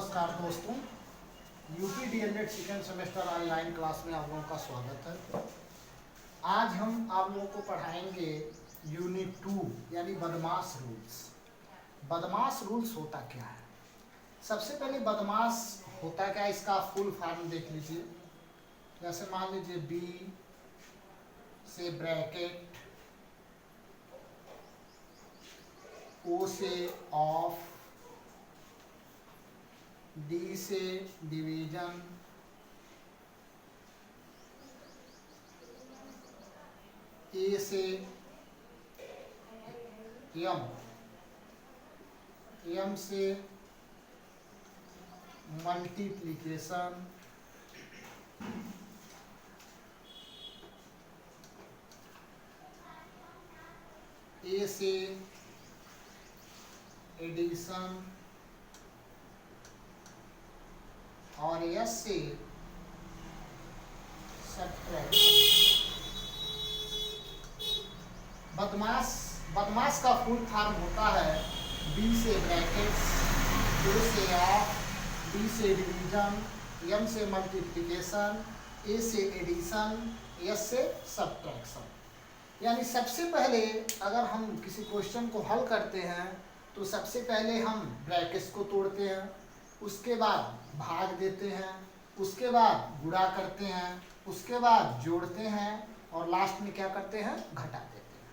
नमस्कार दोस्तों, UP DElEd second semester online class में आप लोगों का स्वागत है। आज हम आप लोगों को पढ़ाएंगे यूनिट 2 यानी बदमाश रूल्स। बदमाश रूल्स होता क्या है? सबसे पहले बदमाश होता क्या है, इसका फुल फॉर्म देख लीजिए। जैसे मान लीजिए बी से ब्रैकेट, ओ से ऑफ, डी से डिवीजन, ए से एम, एम से मल्टीप्लिकेशन, ए से एडिशन और एस से सब्ट्रैक्शन। बदमाश का फुल फॉर्म होता है बी से ब्रैकेट्स, ए से ऑफ, डी से डिवीजन, एम से मल्टीप्लिकेशन, ए से एडिशन, एस से सब्ट्रैक्शन। यानी सबसे पहले अगर हम किसी क्वेश्चन को हल करते हैं तो सबसे पहले हम ब्रैकेट्स को तोड़ते हैं, उसके बाद भाग देते हैं, उसके बाद गुणा करते हैं, उसके बाद जोड़ते हैं और लास्ट में क्या करते हैं, घटा देते हैं।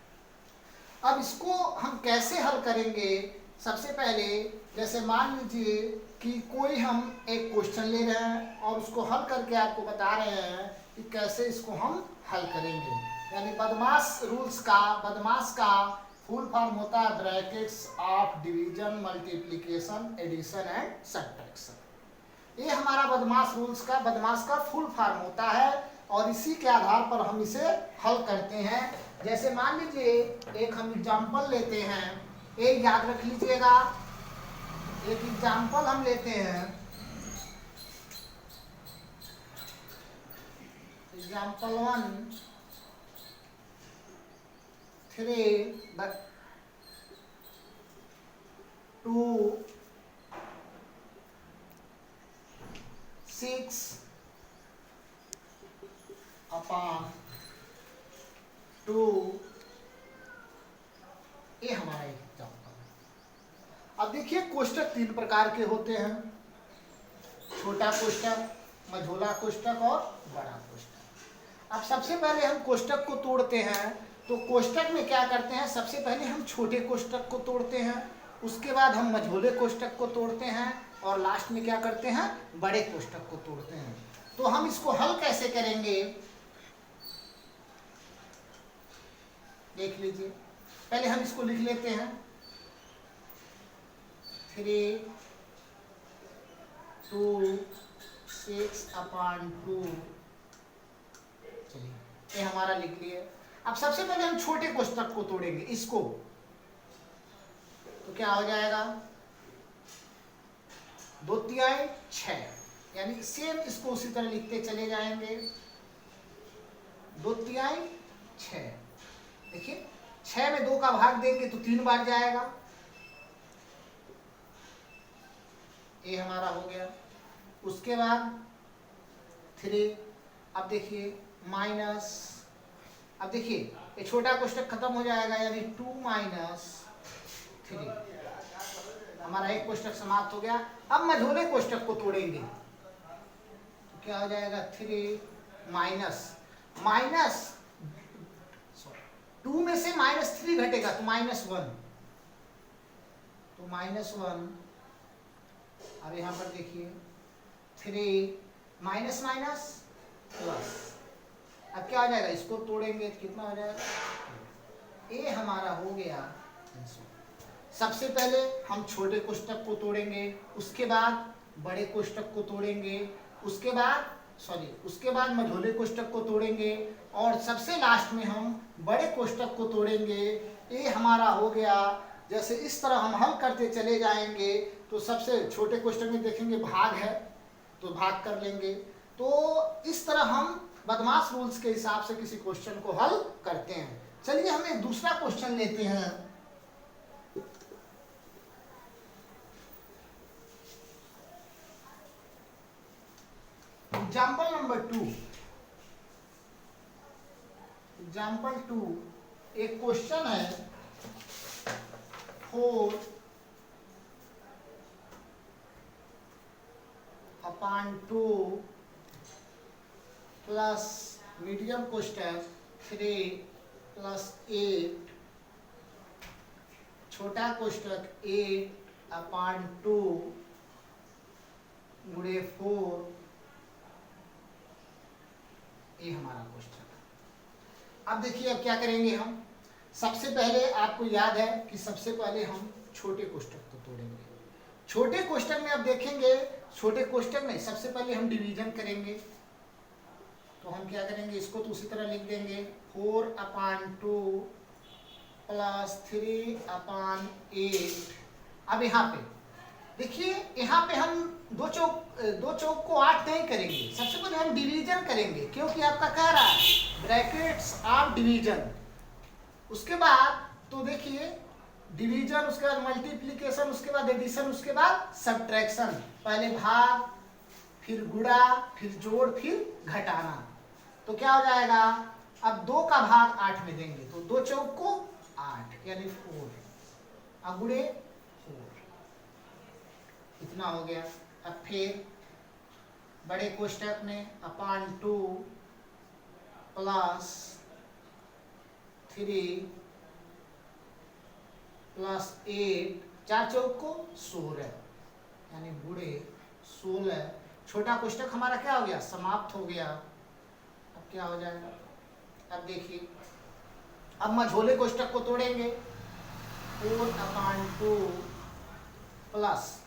अब इसको हम कैसे हल करेंगे? सबसे पहले जैसे मान लीजिए कि कोई हम एक क्वेश्चन ले रहे हैं और उसको हल करके आपको बता रहे हैं कि कैसे इसको हम हल करेंगे। यानी बदमाश का फुल फॉर्म होता है brackets of division, multiplication, addition and subtraction. ये हमारा बदमाश का फुल फॉर्म होता है और इसी के आधार पर हम इसे हल करते हैं। जैसे मान लीजिए एक हम एग्जांपल लेते हैं, एक याद रख लीजिएगा, एक एग्जांपल हम लेते हैं। एग्जांपल 1 3 2 6 अपॉन 2, ये हमारा एग्जांपल है। अब देखिए कोष्टक 3 प्रकार के होते हैं, छोटा कोष्टक, मझोला कोष्टक और बड़ा कोष्टक। अब सबसे पहले हम कोष्टक को तोड़ते हैं, तो कोष्टक में क्या करते हैं, सबसे पहले हम छोटे कोष्टक को तोड़ते हैं, उसके बाद हम मझोले कोष्टक को तोड़ते हैं और लास्ट में क्या करते हैं, बड़े कोष्टक को तोड़ते हैं। तो हम इसको हल कैसे करेंगे देख लीजिए। पहले हम इसको लिख लेते हैं 3 2 6 अपॉन 2। चलिए ये हमारा लिख लिए। अब सबसे पहले हम छोटे कोष्टक को तोड़ेंगे, इसको, तो क्या हो जाएगा 2 तिहाई 6, यानी सेम इसको उसी तरह लिखते चले जाएंगे। 2 तिहाई 6, देखिए 6 में 2 का भाग देंगे तो 3 बार जाएगा, ये हमारा हो गया। उसके बाद 3, अब देखिए माइनस, अब देखिए ये छोटा कोष्टक खत्म हो जाएगा, यानी 2 - 3, हमारा एक कोष्टक समाप्त हो गया। अब मझोले कोष्टक को तोड़ेंगे तो क्या हो जाएगा 3 माइनस 2 में से -3 घटेगा तो -1, तो -1। अब यहाँ पर देखिए 3 माइनस प्लस, अब क्या हो जाएगा, इसको तोड़ेंगे तो कितना हो जाएगा, ये हमारा हो गया 300। सबसे पहले हम छोटे कोष्टक को तोड़ेंगे, उसके बाद बड़े कोष्टक को तोड़ेंगे, उसके बाद मझोले कोष्टक को तोड़ेंगे और सबसे लास्ट में हम बड़े कोष्टक को तोड़ेंगे। ये हमारा हो गया। जैसे इस तरह हम हल करते चले जाएंगे तो सबसे छोटे कोष्टक में देखेंगे भाग है तो भाग कर लेंगे। तो इस तरह हम बदमाश रूल्स के हिसाब से किसी क्वेश्चन को हल करते हैं। चलिए हम एक दूसरा क्वेश्चन लेते हैं। एग्जाम्पल नंबर 2, एग्जाम्पल 2 एक क्वेश्चन है 4/2 प्लस मीडियम कोष्टक 3 प्लस 8 छोटा कोष्टक 8/2 गुणे 4, ये हमारा क्वेश्चन है। अब देखिए अब क्या करेंगे हम। सबसे पहले आपको याद है कि सबसे पहले हम छोटे कोष्टक को तोड़ेंगे। छोटे कोष्टक में अब देखेंगे, छोटे कोष्टक में सबसे पहले हम डिवीजन करेंगे। तो हम क्या करेंगे, इसको तो उसी तरह लिख देंगे 4/2 प्लस 3/8। अब यहाँ पे देखिए, यहाँ पे हम दो चौक को 8 नहीं करेंगे, सबसे पहले हम डिवीजन करेंगे, क्योंकि आपका कह रहा है ब्रैकेट्स ऑफ डिवीजन। उसके बाद तो देखिए डिवीजन, उसके बाद मल्टीप्लिकेशन, उसके बाद एडिशन, उसके बाद सब्ट्रैक्शन। पहले भाग, फिर गुणा, फिर जोड़, फिर घटाना। तो क्या हो जाएगा, अब 2 का भाग 8 में देंगे तो 2 चौक को 8 यानी 4, अब गुणे 4, इतना हो गया। अब फिर बड़े कोष्टक में (2 प्लस 3 प्लस 8, 4 चौक को 16 यानी गुणे 16। छोटा कोष्टक हमारा क्या हो गया, समाप्त हो गया। अब क्या हो जाएगा, अब देखिए अब मझोले कोष्टक को तोड़ेंगे 4/2 प्लस,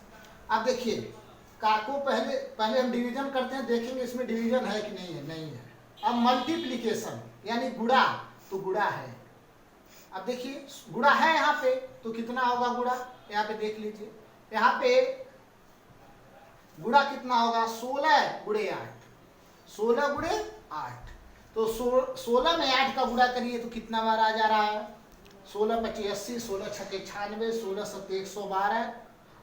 अब देखिए का को पहले हम डिवीजन करते हैं, देखेंगे इसमें डिवीजन है कि नहीं है, नहीं है। अब मल्टीप्लिकेशन यानी गुणा, तो गुणा है। अब देखिए गुणा है यहाँ पे, तो कितना होगा गुणा, यहाँ पे देख लीजिए, यहाँ पे गुणा कितना होगा 16 गुणे 8, 16 गुणे 8। तो 16 में 8 का गुणा करिए तो कितना बार आ जा रहा है, 16 × 25 80, 16 × 6 96, 16 × 7 112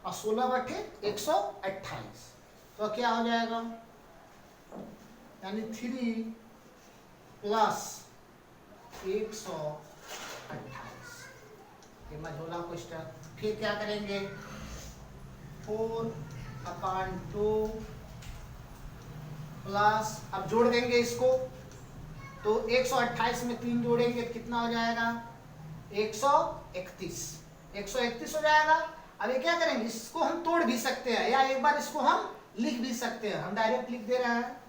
और 16 × 8 128। तो क्या हो जाएगा, यानी 3 प्लस 128, ये मझोला कोष्टक। फिर क्या करेंगे 4/2 प्लस, अब जोड़ देंगे इसको, तो 128 में 3 जोड़ेंगे तो कितना हो जाएगा 131, 131 हो जाएगा। अब ये क्या करेंगे, इसको हम तोड़ भी सकते हैं या एक बार इसको हम लिख भी सकते हैं, हम डायरेक्ट लिख दे रहे हैं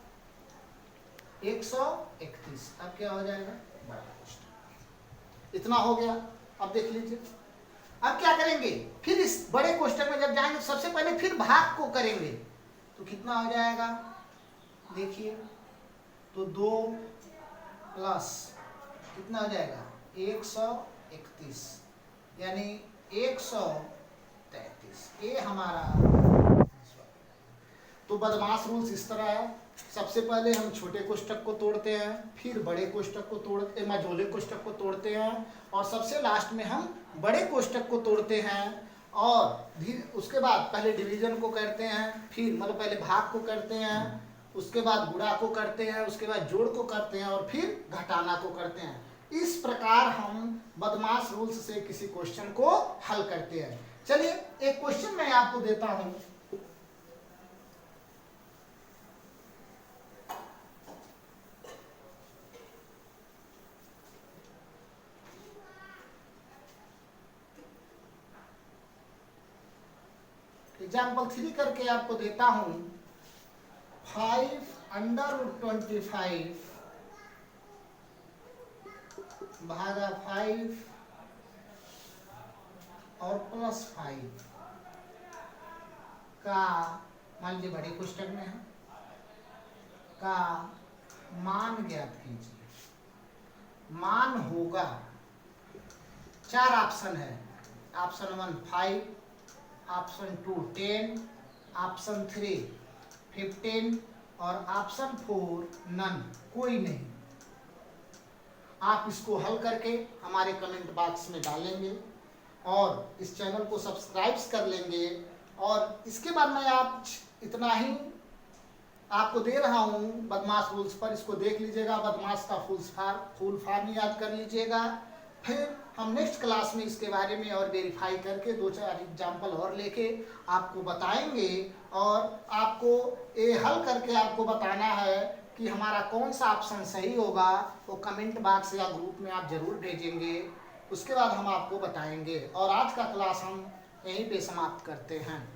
131। अब क्या हो जाएगा, बड़ा कोष्टक, इतना हो गया। अब देख लीजिए अब क्या करेंगे, फिर इस बड़े कोष्टक में जब जाएंगे सबसे पहले फिर भाग को करेंगे, तो कितना हो जाएगा देखिए, तो 2 प्लस कितना हो जाएगा 131 यानी 133, ये हमारा। तो बदमाश रूल्स इस तरह है, सबसे पहले हम छोटे कोष्टक को तोड़ते हैं, फिर बड़े कोष्टक को तोड़ते, मझोले कोष्टक को तोड़ते हैं, और सबसे लास्ट में हम बड़े कोष्टक को तोड़ते हैं। और उसके बाद पहले डिवीजन को करते हैं, फिर मतलब पहले भाग को करते हैं, उसके बाद गुणा को करते हैं, उसके बाद जोड़ को करते हैं और फिर घटाना को करते हैं। इस प्रकार हम बदमाश रूल्स से किसी क्वेश्चन को हल करते हैं। चलिए एक क्वेश्चन मैं आपको देता हूं। एग्जाम्पल 3 करके आपको देता हूं, 5/25 भागा 5 और प्लस 5 का, मान लीजिए बड़े कोष्टक में है, का मान ज्ञात कीजिए। मान होगा, 4 ऑप्शन है, ऑप्शन 1 5, ऑप्शन 2 10, ऑप्शन 3 15 और ऑप्शन 4 नन, कोई नहीं। आप इसको हल करके हमारे कमेंट बॉक्स में डालेंगे और इस चैनल को सब्सक्राइब कर लेंगे। और इसके बाद मैं आप इतना ही आपको दे रहा हूँ बदमाश रूल्स पर, इसको देख लीजिएगा, बदमाश का फुल फॉर्म याद कर लीजिएगा। फिर हम नेक्स्ट क्लास में इसके बारे में और वेरीफाई करके 2-4 एग्जाम्पल और लेके आपको बताएंगे, और आपको ये हल करके आपको बताना है कि हमारा कौन सा ऑप्शन सही होगा। वो कमेंट बॉक्स या ग्रुप में आप जरूर भेजेंगे, उसके बाद हम आपको बताएंगे। और आज का क्लास हम यहीं पे समाप्त करते हैं।